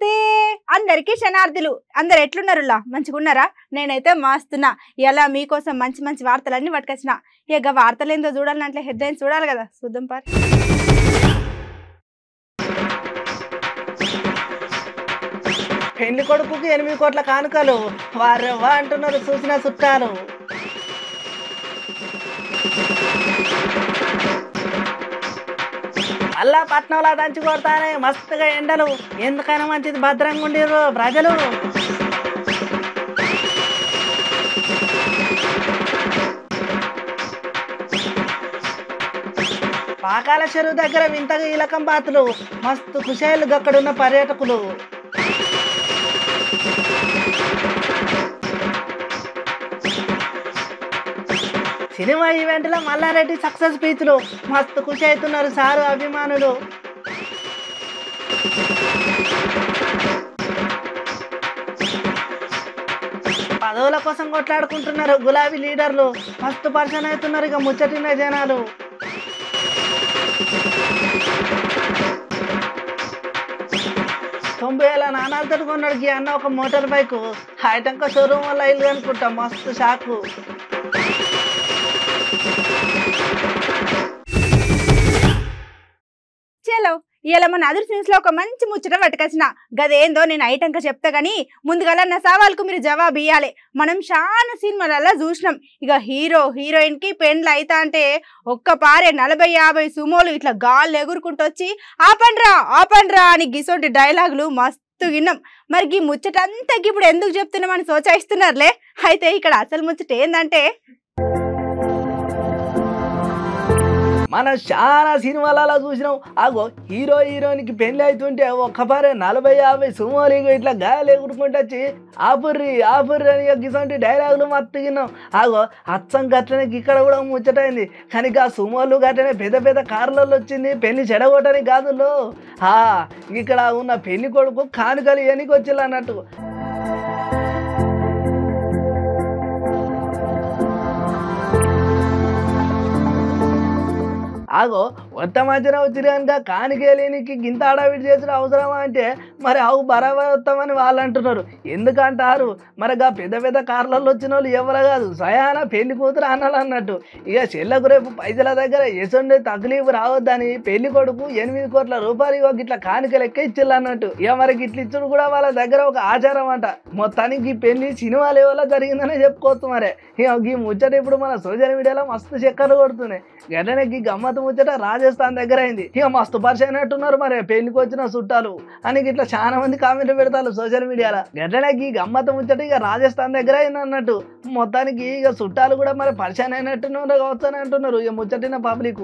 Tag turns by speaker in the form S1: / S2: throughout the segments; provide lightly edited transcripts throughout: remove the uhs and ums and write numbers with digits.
S1: నమస్తే అందరికీ శనార్థులు. అందరు ఎట్లున్నారులా? మంచిగున్నారా? నేనైతే మాస్తున్నా. ఇలా మీకోసం మంచి మంచి వార్తలన్నీ పట్టుకొచ్చిన. ఇక వార్తలు ఏందో చూడాలంటే హెడ్లైన్స్ చూడాలి కదా, చూద్దాం పార్.
S2: పెళ్లి కొడుకుకి 8 కోట్ల కానుకలు వారెవ్వా అంటున్నారు చూసిన చుట్టాలు. అల్లా పట్నంలా దంచి కొడతానే మస్తుగా ఎండలు, ఎందుకైనా మంచిది భద్రంగా ఉండిర్రు ప్రజలు. పాకాల చెరువు దగ్గర వింతగా ఇలకం బాతులు, మస్తు కుషాయిలు అక్కడున్న పర్యాటకులు. సినిమా ఈవెంట్లో మల్లారెడ్డి సక్సెస్ స్పీచ్లు, మస్తు ఖుషి అవుతున్నారు సారు అభిమానులు. పదవుల కోసం కొట్లాడుకుంటున్నారు గులాబీ లీడర్లు, మస్తు పరిచయం అవుతున్నారు ఇక ముచ్చటిన జనాలు. తొంభై ఏళ్ళ నాణాలతో కొన్నాడు అన్న ఒక మోటార్ బైక్, హైటంక షోరూమ్ వల్ల ఇల్లు అనుకుంటా, మస్తు షాకు.
S1: చలో ఇలా మన అదర్ సీన్స్ లో ఒక మంచి ముచ్చట పట్టుకొచ్చిన. గదేందో నేను ఐటంక చెప్తా గానీ ముందుగా నా సవాల్కు మీరు జవాబు ఇవ్వాలి. మనం చాలా సినిమాలలో చూసినాం, ఇక హీరో హీరోయిన్ కి పెండ్లు అయితా అంటే ఒక్క పారే 40-50 సుమోలు ఇట్లా గాళ్ళు ఎగురుకుంటూ వచ్చి ఆపండ్రా అని గిసోటి డైలాగులు మస్తు విన్నాం. మరి ఈ ముచ్చట అంతా ఇప్పుడు ఎందుకు చెప్తున్నామని సోచాయిస్తున్నారులే. అయితే ఇక్కడ అసలు ముచ్చట ఏందంటే,
S2: మనం చాలా సినిమాలలో చూసినాం. అగో హీరో హీరోయిన్కి పెళ్లి అవుతుంటే ఒక్కపారే 40-50 సుమోలు ఇట్లా గాలి ఎగురుకుంటూ వచ్చి ఆపుర్రి అని ఇటువంటి డైలాగులు మత్తుగిన్నాం. అగో అచ్చం గట్లనే ఇక్కడ కూడా ముచ్చటైంది. కానీ ఆ సుమోలు గట్లనే పెద్ద పెద్ద కార్లలో వచ్చింది పెళ్లి చెడగొట్టని కాదులో. ఇక్కడ ఉన్న పెళ్లి కొడుకు కానుకలు ఎనికి వచ్చిల్లు అన్నట్టు. ఆగో కొత్త మధ్యన వచ్చిరు కనుక కానికేలేనికి గింత అడవిడి చేసిన అవసరమా అంటే మరి అవు బరాబర్ వస్తామని వాళ్ళు అంటున్నారు. ఎందుకంటారు మరి పెద్ద పెద్ద కార్లలో వచ్చిన వాళ్ళు ఎవరు కాదు, స్వయాన పెళ్లి కూతురు అన్నాలు అన్నట్టు. ఇక చెల్లకు రేపు పైసల దగ్గర ఎసుండే తక్లీఫ్ రావద్దని పెళ్లి కొడుకు 8 కోట్ల రూపాయలు ఇట్లా కానుక లెక్క ఇచ్చిల్లు అన్నట్టు. ఇక మరి ఇట్లా ఇచ్చుడు కూడా వాళ్ళ దగ్గర ఒక ఆచారం అంట. మొత్తానికి ఈ పెళ్లి సినిమా లెవెల్లో జరిగిందనే చెప్పుకోవచ్చు. మరి ఇక ఈ ముచ్చట ఇప్పుడు మన సోషల్ మీడియాలో మస్తు చక్కర్లు కొడుతున్నాయి. గట్లనే ఈ గమ్మత్ ముచ్చట రాజస్థాన్ దగ్గర అయింది. ఇక మస్తు పరిచయం అయినట్టున్నారు మరి పెళ్లికి వచ్చిన చుట్టాలు అని ఇట్లా చాలా మంది కామెంట్లు పెడతారు సోషల్ మీడియాలో. గట్లనే ఈ గమ్మత్ ముచ్చట ఇక రాజస్థాన్ దగ్గర అయింది అన్నట్టు. మొత్తానికి ఇక చుట్టాలు కూడా మరి పరిచయం అయినట్టున్నారు కావచ్చు అని అంటున్నారు ఇక ముచ్చటిన పబ్లిక్.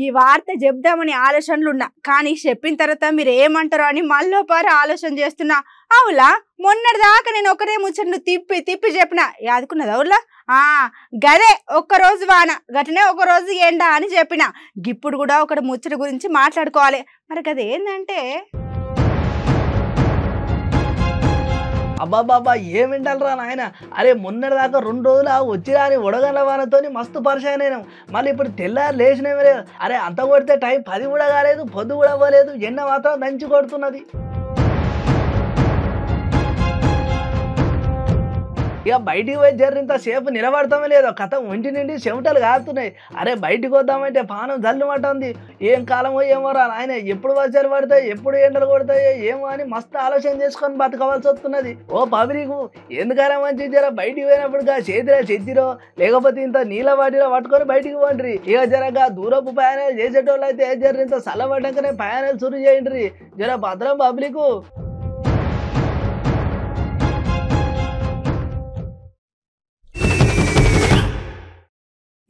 S1: ఈ వార్త చెప్దామని ఆలోచనలున్నా, కానీ చెప్పిన తర్వాత మీరు ఏమంటారో అని మళ్ళోపారి ఆలోచన చేస్తున్నా. అవులా మొన్నటిదాకా నేను ఒకరే ముచ్చట్లు తిప్పి చెప్పిన యాదుకున్నది. అవులా గదే ఒక్కరోజు వాన గటనే ఒకరోజు ఎండ అని చెప్పిన. ఇప్పుడు కూడా ఒకటి ముచ్చట గురించి మాట్లాడుకోవాలి. మరి అది ఏంటంటే,
S2: అబ్బాబాబా ఏం వింటారా నాయన. అరే మొన్నటిదాకా 2 రోజులు వచ్చిరా అని ఉడగల వానతో మస్తు పరిచయం అయినాం. మళ్ళీ ఇప్పుడు తెల్లారు లేచినవి లేదు. అరే అంత కొడితే టైం 10 కూడా కాలేదు, పొద్దు కూడా అవ్వలేదు, ఎండ మాత్రం దంచి కొడుతున్నది. ఇక బయటికి పోయి జర్రింత సేపు నిలబడతామే లేదో కథ ఒంటి నుండి చెమటలు కారుతున్నాయి. అరే బయటికి వద్దామంటే పానం జల్లుమంటుంది. ఏం కాలమో ఏమో రా ఆయన, ఎప్పుడు వర్షాలు పడతాయి, ఎప్పుడు ఎండలు కొడతాయో ఏమో అని మస్తు ఆలోచన చేసుకొని బతకవలసి వస్తున్నది. ఓ పబ్లిక్ ఎందుకైనా మంచి జర బయటికి పోయినప్పుడు చేతిలో చెత్తిరో లేకపోతే ఇంత నీళ్ళ వాటిలో పట్టుకొని బయటికి పోండి. ఇక జరగా దూరపు ప్రయాణాలు చేసేటోళ్ళు అయితే జరింత చల్లబడ్డాకనే ప్రయాణాలు సురు చేయండి. జర భద్రం పబ్లిక్.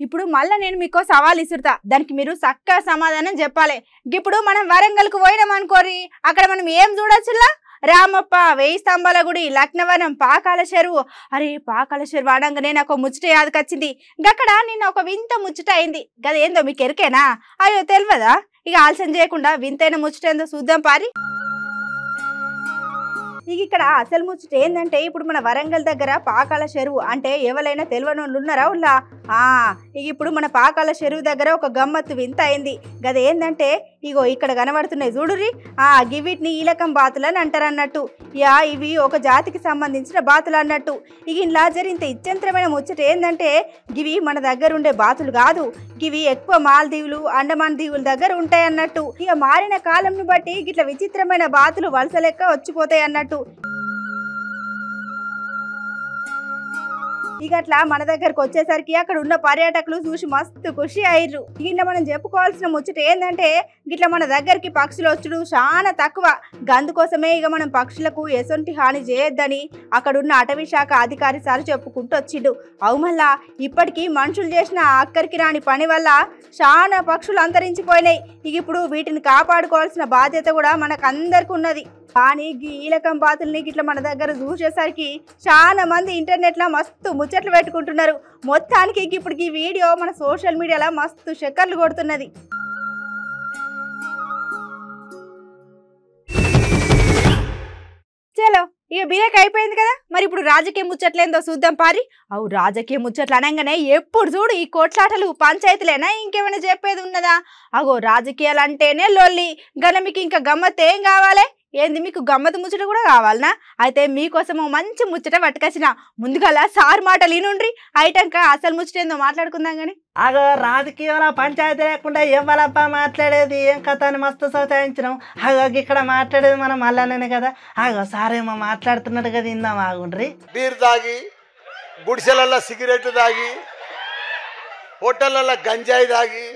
S1: ఇప్పుడు మళ్ళీ నేను మీకు సవాల్ ఇసురుతా, దానికి మీరు చక్కగా సమాధానం చెప్పాలి. ఇప్పుడు మనం వరంగల్కు పోయినాం అనుకోరి, అక్కడ మనం ఏం చూడొచ్చులా? రామప్ప, 1000 స్తంభాల గుడి, లక్నవరం, పాకాల చెరువు. అరే పాకాల చెరువు అనగానే నాకు ముచ్చట యాదకొచ్చింది. గక్కడ నిన్న ఒక వింత ముచ్చట అయింది. గదేందో మీకు ఎరికేనా? అయ్యో తెలియదా? ఇక ఆలస్యం చేయకుండా వింతైన ముచ్చట ఏందో చూద్దాం పారి. ఇక ఇక్కడ అసలు ముచ్చట ఏందంటే ఇప్పుడు మన వరంగల్ దగ్గర పాకాల చెరువు అంటే ఎవరైనా తెలియనోళ్ళు ఉన్నారా ఉల్లా ఇక ఇప్పుడు మన పాకాల చెరువు దగ్గర ఒక గమ్మత్తు వింత అయింది. గది ఏందంటే ఇగో ఇక్కడ కనబడుతున్నాయి చూడురి. గివిటిని ఈలకం బాతులు అని అంటారు అన్నట్టు. ఇవి ఒక జాతికి సంబంధించిన బాతులు అన్నట్టు. ఇక ఇలా జరిగిన ఇచ్చంత్రమైన ముచ్చట ఏందంటే గివి మన దగ్గర ఉండే బాతులు కాదు, గివి ఎక్కువ మాల్దీవులు అండమాన్ దీవుల దగ్గర ఉంటాయి అన్నట్టు. ఇక మారిన కాలంను బట్టి ఇట్లా విచిత్రమైన బాతులు వలస లెక్క వచ్చిపోతాయి అన్నట్టు. ఇక అట్లా మన దగ్గరకు వచ్చేసరికి అక్కడ ఉన్న పర్యాటకులు చూసి మస్తు ఖుషి అయ్యారు. ఇట్లా మనం చెప్పుకోవాల్సిన ముచ్చట ఏంటంటే గిట్లా మన దగ్గరికి పక్షులు వచ్చుడు చాలా తక్కువ. అందుకోసమే ఇక మనం పక్షులకు ఎసొంటి హాని చేయొద్దని అక్కడున్న అటవీ శాఖ అధికారి సార్ చెప్పుకుంటూ వచ్చిండు. అవు మళ్ళా ఇప్పటికీ మనుషులు చేసిన అక్కడికి రాని పని వల్ల చాలా పక్షులు అంతరించిపోయినాయి. ఇక ఇప్పుడు వీటిని కాపాడుకోవాల్సిన బాధ్యత కూడా మనకు అందరికి ఉన్నది. కానీ ఈలకం బాతుల్ని ఇట్లా మన దగ్గర చూసేసరికి చాలా మంది ఇంటర్నెట్లో మస్తు ముచ్చట్లు పెట్టుకుంటున్నారు. మొత్తానికి ఇప్పుడు ఈ వీడియో మన సోషల్ మీడియాలో మస్తు చక్కర్లు కొడుతున్నది. చలో ఇక బిరేక్ అయిపోయింది కదా, మరి ఇప్పుడు రాజకీయ ముచ్చట్లేందో చూద్దాం పారి. అవు రాజకీయ ముచ్చట్లు అనగానే ఎప్పుడు చూడు ఈ కోట్లాటలు పంచాయతీలేనా ఇంకేమైనా చెప్పేది ఉన్నదా? అగో రాజకీయాలు అంటేనే లొల్లి. మీకు ఇంకా గమ్మత్ ఏం కావాలి? ఏంది మీకు గమ్మత్ ముచ్చట కూడా కావాలనా? అయితే మీకోసం మంచి ముచ్చట పట్టుకొచ్చిన. ముందుగల సార్ మాటలు ఈనుండ్రి, అయిటాక అసలు ముచ్చట ఏందో మాట్లాడుకుందాం గాని.
S2: అగో రాజకీయంలో పంచాయతీ లేకుండా ఎవ్వరబ్బా మాట్లాడేది ఏం కథ అని మస్తు సోచాయించినాం. అగో ఇక్కడ మాట్లాడేది మనం మళ్ళానే కదా. అగో సారేమో మాట్లాడుతున్నట్టు కదా, ఇందాం ఆగుండ్రి.
S3: బీర్ తాగి, గుడిసెలలో సిగరెట్ తాగి, హోటళ్ళల్లో గంజాయి తాగి,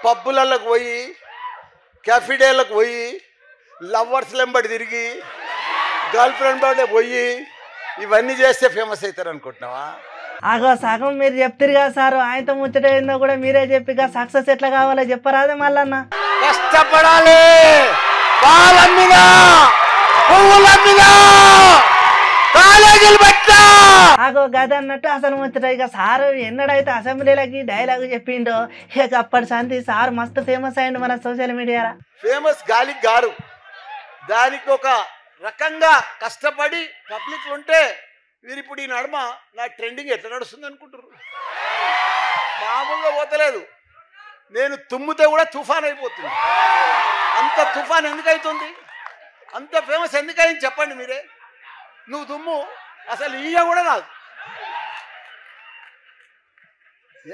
S3: పబ్బులకు పోయి, క్యాఫిడేలకు పోయి, లవర్స్ వెంబడి తిరిగి, గర్ల్ ఫ్రెండ్ బర్త్డే పోయి ఇవన్నీ చేస్తే ఫేమస్ అవుతారు అనుకుంటున్నావా?
S2: అగో సగం మీరు చెప్తారు కదా సార్, ఆయనతో ముచ్చట ఏందో కూడా మీరే చెప్పి సక్సెస్ ఎట్లా కావాలో చెప్పరాదే మళ్ళన్న.
S3: కష్టపడాలి, పాలమ్మిగా, పువ్వులమ్మిగా, కాలేజీలు పెట్టా.
S2: అగో గది అన్నట్టు అసలు ముచ్చట. ఇక సారు ఎన్నడైతే అసెంబ్లీలకి డైలాగ్ చెప్పిండో ఇక అప్పటి సంతి సార్ మస్తు ఫేమస్ అయ్యిండు మన సోషల్ మీడియాలో.
S3: ఫేమస్ గాలికి గారు, దానికి ఒక రకంగా కష్టపడి పబ్లిక్ ఉంటే వీరు ఇప్పుడు ఈ నడుమ నా ట్రెండింగ్ ఎట్లా నడుస్తుంది అనుకుంటారు? మామూలుగా పోతలేదు. నేను తుమ్మితే కూడా తుఫాన్ అయిపోతుంది. అంత తుఫాన్ ఎందుకు అవుతుంది? అంత ఫేమస్ ఎందుకు అయింది చెప్పండి మీరే. నువ్వు తుమ్ము అసలు ఈయ కూడా రాదు.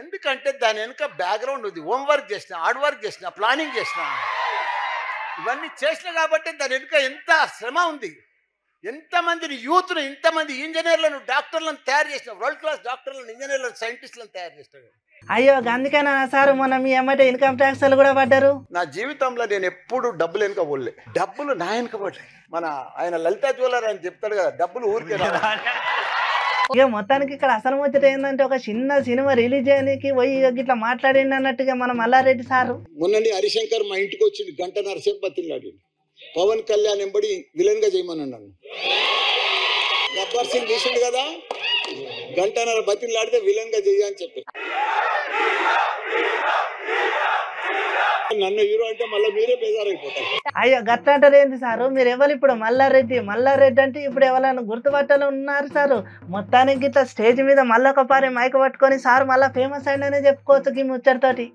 S3: ఎందుకంటే దాని వెనుక బ్యాక్గ్రౌండ్ ఉంది. హోంవర్క్ చేసిన, హార్డ్ వర్క్ చేసిన, ప్లానింగ్ చేసిన, ఇవన్నీ చేసిన కాబట్టి దాని వెనుక ఎంత శ్రమ ఉంది. ఎంతమందిని యూత్ను, ఇంతమంది ఇంజనీర్లను, డాక్టర్లను తయారు చేసిన, వరల్డ్ క్లాస్ డాక్టర్లను, ఇంజనీర్లను, సైంటిస్టులను తయారు చేస్తాడు.
S2: అయ్యో అందుకనా సార్ మొన్న మీ అమ్మట ఇన్కమ్ ట్యాక్స్ కూడా పడ్డారు?
S3: నా జీవితంలో నేను ఎప్పుడు డబ్బులు వెనుక పోలే. డబ్బులు నా వెనుక పడ్డాయి. మన ఆయన లలితా జ్యువెలర్ అని చెప్తాడు కదా, డబ్బులు ఊరికే.
S2: ఇక మొత్తానికి ఇక్కడ అసలు ముచ్చట ఏంటంటే ఒక చిన్న సినిమా రిలీజ్ చేయడానికి పోయి ఇట్లా మాట్లాడింది అన్నట్టుగా మన మల్లారెడ్డి సారు.
S3: మొన్నటి హరిశంకర్ మా ఇంటికి వచ్చింది, గంటన్నర సేపు బతిలాడి. పవన్ కళ్యాణ్ ఎంబడి విలన్ గా చేయమని అన్నాను. గబ్బర్ సింగ్ తీసిండు కదా, గంటన్నర బతిలాడితే విలన్ గా చెయ్య అని చెప్పారు. నన్ను హీరో అంటే మళ్ళీ మీరే బేజారైపోతారు.
S2: అయ్యో గట్ల అంటారు ఏంటి సారు? మీరు ఎవరు ఇప్పుడు మల్లారెడ్డి అంటే ఇప్పుడు ఎవరైనా గుర్తుపట్టాలి ఉన్నారు సారు. మొత్తానికి ఇట్లా స్టేజ్ మీద మళ్ళీ ఒక పారి మైక్ పట్టుకొని సార్ మళ్ళీ ఫేమస్ అయిందనే చెప్పుకోవచ్చు ఈ ముచ్చటతోటి.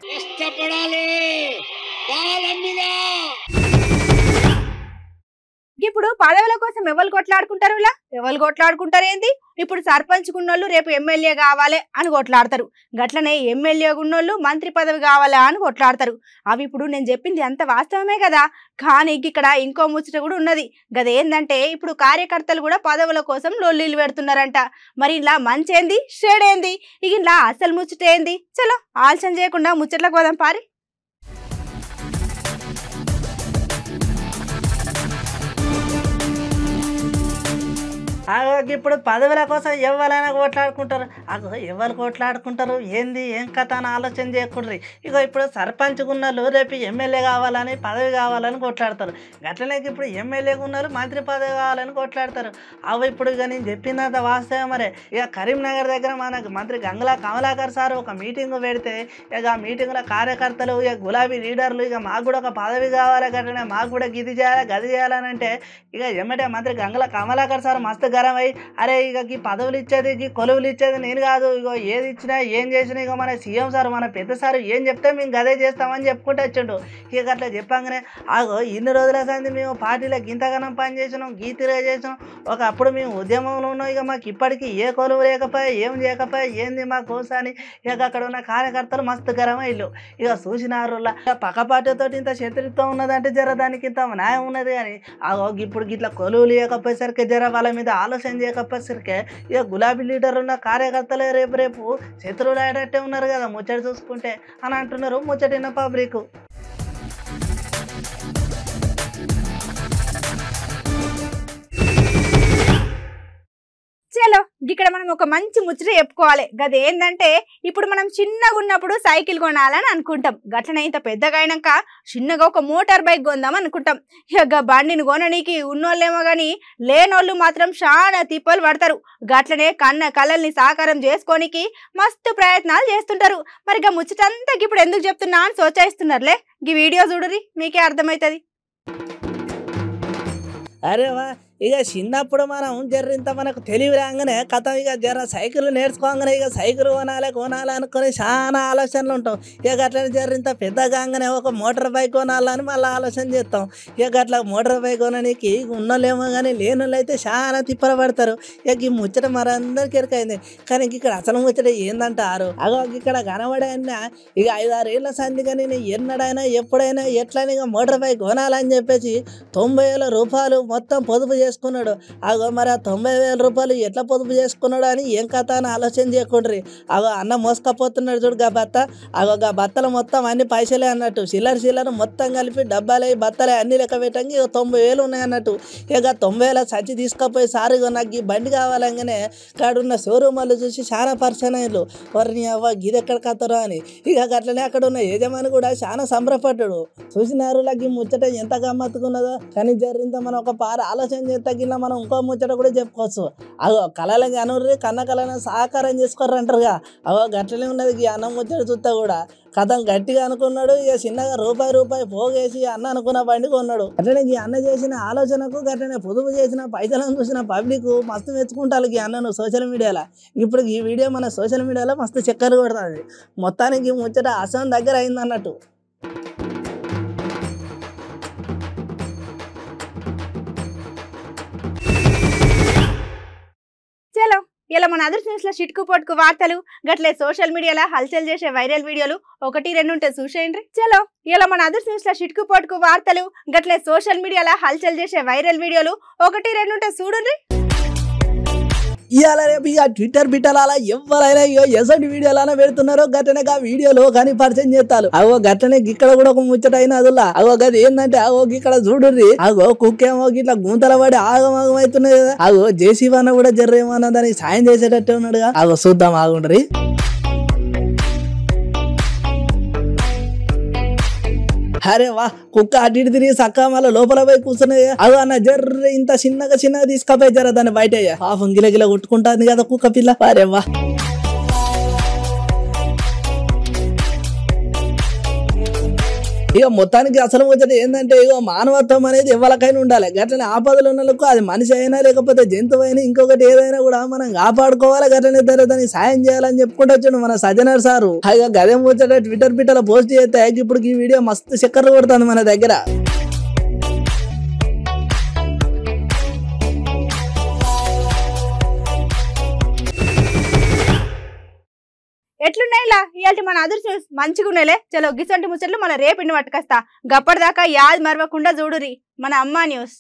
S1: ఇప్పుడు పదవుల కోసం ఎవరు కొట్లాడుకుంటారు? ఇలా ఎవరు కొట్లాడుకుంటారు ఏంది? ఇప్పుడు సర్పంచ్ ఉన్నోళ్ళు రేపు ఎమ్మెల్యే కావాలి అని కొట్లాడతారు. గట్లనే ఎమ్మెల్యే ఉన్నోళ్ళు మంత్రి పదవి కావాలా అని కొట్లాడతారు. అవి ఇప్పుడు నేను చెప్పింది అంత వాస్తవమే కదా. కానీ ఇక్కడ ఇంకో ముచ్చట కూడా ఉన్నది. గదేందంటే ఇప్పుడు కార్యకర్తలు కూడా పదవుల కోసం లొల్లీలు పెడుతున్నారంట. మరి ఇలా మంచేంది షేడేంది? ఇక ఇలా అసలు ముచ్చట ఏంది? చలో ఆలస్యం చేయకుండా ముచ్చట్లకు పోదాం పారి.
S2: ఇప్పుడు పదవుల కోసం ఎవరైనా కొట్లాడుకుంటారు. ఎవరు కొట్లాడుకుంటారు ఏంది ఏం కథ అని ఆలోచన చేయకూడదు. ఇప్పుడు సర్పంచ్ ఉన్నోళ్ళు రేపు ఎమ్మెల్యే కావాలని పదవి కావాలని కొట్లాడతారు. అట్లనే ఇప్పుడు ఎమ్మెల్యేగా ఉన్నారు మంత్రి పదవి కావాలని కొట్లాడతారు. ఇప్పుడు నేను చెప్పినంత వాస్తవం. మరి కరీంనగర్ దగ్గర మనకు మంత్రి గంగుల కమలాకర్ సార్ ఒక మీటింగ్ పెడితే ఆ మీటింగ్లో కార్యకర్తలు గులాబీ లీడర్లు మాకు కూడా ఒక పదవి కావాలి గట్లనే మాకు కూడా గిది చేయాలి గది చేయాలని అంటే ఎమ్మటే మంత్రి గంగుల కమలాకర్ సార్ మస్తు గరం అయ్యి అరే ఈ పదవులు ఇచ్చేది ఈ కొలువులు ఇచ్చేది నేను కాదు, ఏది ఇచ్చినా ఏం చేసినా మన సీఎం సార్ మన పెద్ద సార్ ఏం చెప్తే మేము గదే చేస్తామని చెప్పుకుంటూ వచ్చిండు. అట్లా చెప్పంగానే ఇన్ని రోజుల సంది మేము పార్టీలో గింతగానం పని చేసినాం గీతిగా చేసినాం. ఒకప్పుడు మేము ఉద్యమంలో ఉన్నాం. మాకు ఇప్పటికీ ఏ కొలువు లేకపోయా ఏం చేయకపోయా ఏంది మా కోసాని అక్కడ ఉన్న కార్యకర్తలు మస్తు గరం అయ్యారు. చూసినారు పక్క పార్టీతో ఇంత శత్రుత్వం ఉన్నదంటే జర దానికి ఇంత న్యాయం ఉన్నది. కానీ ఇప్పుడు ఇట్లా కొలువు లేకపోయేసరికి జర వాళ్ళ మీద ఆలోచన చేయకపోయేసరికి గులాబీ లీడర్ ఉన్న కార్యకర్తలే రేపు శత్రువులు అయ్యేటట్టే ఉన్నారు కదా ముచ్చట చూసుకుంటే అని అంటున్నారు ముచ్చటిన పబ్లిక్.
S1: చలో ఇక్కడ మనం ఒక మంచి ముచ్చట చెప్పుకోవాలి. గది ఏంటంటే ఇప్పుడు మనం చిన్నగా ఉన్నప్పుడు సైకిల్ కొనాలని అనుకుంటాం. గట్లనే ఇంత పెద్దగా అయినాక చిన్నగా ఒక మోటార్ బైక్ కొందాం అనుకుంటాం. బండిని కొనడానికి ఉన్నోళ్ళేమో కానీ లేనోళ్ళు మాత్రం చాలా తిప్పలు పడతారు. గట్లనే కళల్ని సాకారం చేసుకోనికి మస్తు ప్రయత్నాలు చేస్తుంటారు. మరి ముచ్చటంతా ఇప్పుడు ఎందుకు చెప్తున్నా అని సోచాయిస్తున్నారులే. ఈ వీడియో చూడరి మీకే అర్థమవుతుంది.
S2: అరే వా చిన్నప్పుడు మనం జర్రింత మనకు తెలివి రాగానే కథ జర సైకిల్ నేర్చుకోగానే సైకిల్ కొనాలి అనుకుని చాలా ఆలోచనలు ఉంటాం. అట్లనే జర్రింత పెద్దగానే ఒక మోటార్ బైక్ కొనాలని మళ్ళీ ఆలోచన చేస్తాం. అట్లా మోటార్ బైక్ కొనడానికి ఉన్నోళ్ళేమో కానీ లేనోళ్ళు అయితే చాలా తిప్పలు పడతారు. ఈ ముచ్చట మరందరికి ఎరకైంది. కానీ ఇక్కడ అసలు ముచ్చట ఏందంటారు ఇక్కడ కనబడైనా 5-6 ఏళ్ళ సంది కానీ నేను ఎన్నడైనా ఎప్పుడైనా ఎట్లయినా మోటార్ బైక్ కొనాలని చెప్పేసి 90,000 రూపాయలు మొత్తం పొదుపు చేసుకున్నాడు. మరి ఆ 90,000 రూపాయలు ఎట్లా పొదుపు చేసుకున్నాడు అని ఏం కథ అని ఆలోచన చేయకుండ్రి. అన్న మోసుకపోతున్నాడు చూడు గా బత్త. గా బత్తలు మొత్తం అన్ని పైసలే అన్నట్టు చిల్లర మొత్తం కలిపి డబ్బాలే బత్తలే అన్ని లెక్క పెట్టంగి 90,000 ఉన్నాయి అన్నట్టు. 90,000 సచ్చి తీసుకపోయి సార్ నాకు ఈ బండి కావాలంగానే కాడున్న షోరూమ్ వాళ్ళు చూసి చాలా పర్సన్ అయ్యారు. వారిని గిది ఎక్కడ కత్తరు అని. అట్లనే అక్కడ ఉన్న యజమాని కూడా చాలా సంబరపడ్డాడు. చూసినారు ఈ ముచ్చట ఎంత గమ్మత్తుకున్నదో. కానీ జరింత మనం ఒక ఆలోచన తగ్గిన మనం ఇంకో ముచ్చట కూడా చెప్పుకోవచ్చు. కళలకి అనుర్రి కన్న కళను సహకారం చేసుకోరు అంటారుగా. గట్లనే ఉన్నది ఈ అన్నం ముచ్చట చూస్తా కూడా కథం గట్టిగా అనుకున్నాడు. చిన్నగా రూపాయి పోగేసి అన్న అనుకున్న బండి కొన్నాడు. అట్లనే ఈ అన్న చేసిన ఆలోచనకు గట్లనే పొదుపు చేసిన పైసలను చూసిన పబ్లిక్ మస్తు మెచ్చుకుంటారు ఈ అన్నను సోషల్ మీడియాలో. ఇప్పుడు ఈ వీడియో మన సోషల్ మీడియాలో మస్తు చక్కర్లు కొడుతుంది. మొత్తానికి ముచ్చట అసం దగ్గర అయింది అన్నట్టు.
S1: చలో ఇలా మన అదర్ న్యూస్ లో చిట్కు పొట్టుకు వార్తలు గట్లే సోషల్ మీడియాలో హల్చల్ చేసే వైరల్ వీడియోలు 1-2 ఉంటే చూసేయండి. చలో ఇలా మన అదర్ న్యూస్ లో చిట్కు పొట్టుకు వార్తలు గట్లే సోషల్ మీడియాలో హల్చల్ చేసే వైరల్ వీడియోలు 1-2 ఉంటే చూడండి.
S2: ఇవాళ రేపు ట్విట్టర్ బిట్టలు అలా ఎవరైనా ఎసటి వీడియోలైనా పెడుతున్నారో గట్టనే ఆ వీడియోలో కానీ పరిచయం చేస్తారు. గట్టనే ఇక్కడ కూడా ఒక ముచ్చట అయిన అదులా గది ఏంటంటే ఇక్కడ చూడుర్రి కుక్కేమో ఇట్లా గుంతల పడి ఆగమాగం అవుతున్నాయి కదా. జేసీబీ అన్న కూడా జర్రేమన్నా దానికి సాయం చేసేటట్టే ఉన్నాడుగా. చూద్దాం ఆగుండ్రి. అరే వా కుక్క అటు ఇటు తిరిగి సక్క మళ్ళీ లోపల పోయి కూర్చున్నాయి. అన్న జర్ర ఇంత చిన్నగా తీసుకపోయి జర దాన్ని బయట పాపం గిలగిల కొట్టుకుంటుంది కదా కుక్క పిల్ల. అరే వా మొత్తానికి అసలు ముచ్చట ఏంటంటే మానవత్వం అనేది ఎవరికైనా ఉండాలి. గట్లనే ఆపదలు ఉన్నలకు అది మనిషి అయినా లేకపోతే జంతువు అయినా ఇంకొకటి ఏదైనా కూడా మనం కాపాడుకోవాలి. గట్లనే దానికి సాయం చేయాలని చెప్పుకుంటూ వచ్చాడు మన సజ్జనర్ సారు. గదే ముచ్చట ట్విట్టర్ బిట్టలో పోస్ట్ చేస్తే ఇప్పుడు ఈ వీడియో మస్తు చక్కర్లు కొడుతుంది మన దగ్గర.
S1: ఎట్లున్నాయిలా ఇయాల్టి మన అదర్ న్యూస్ మంచిగా ఉన్నాయిలే. చలో గిసంటి ముచ్చట్లు మన రేపు పట్టుకొస్తా. గప్పటిదాకా యాద్ మరవకుండా చూడురి మన అమ్మా న్యూస్.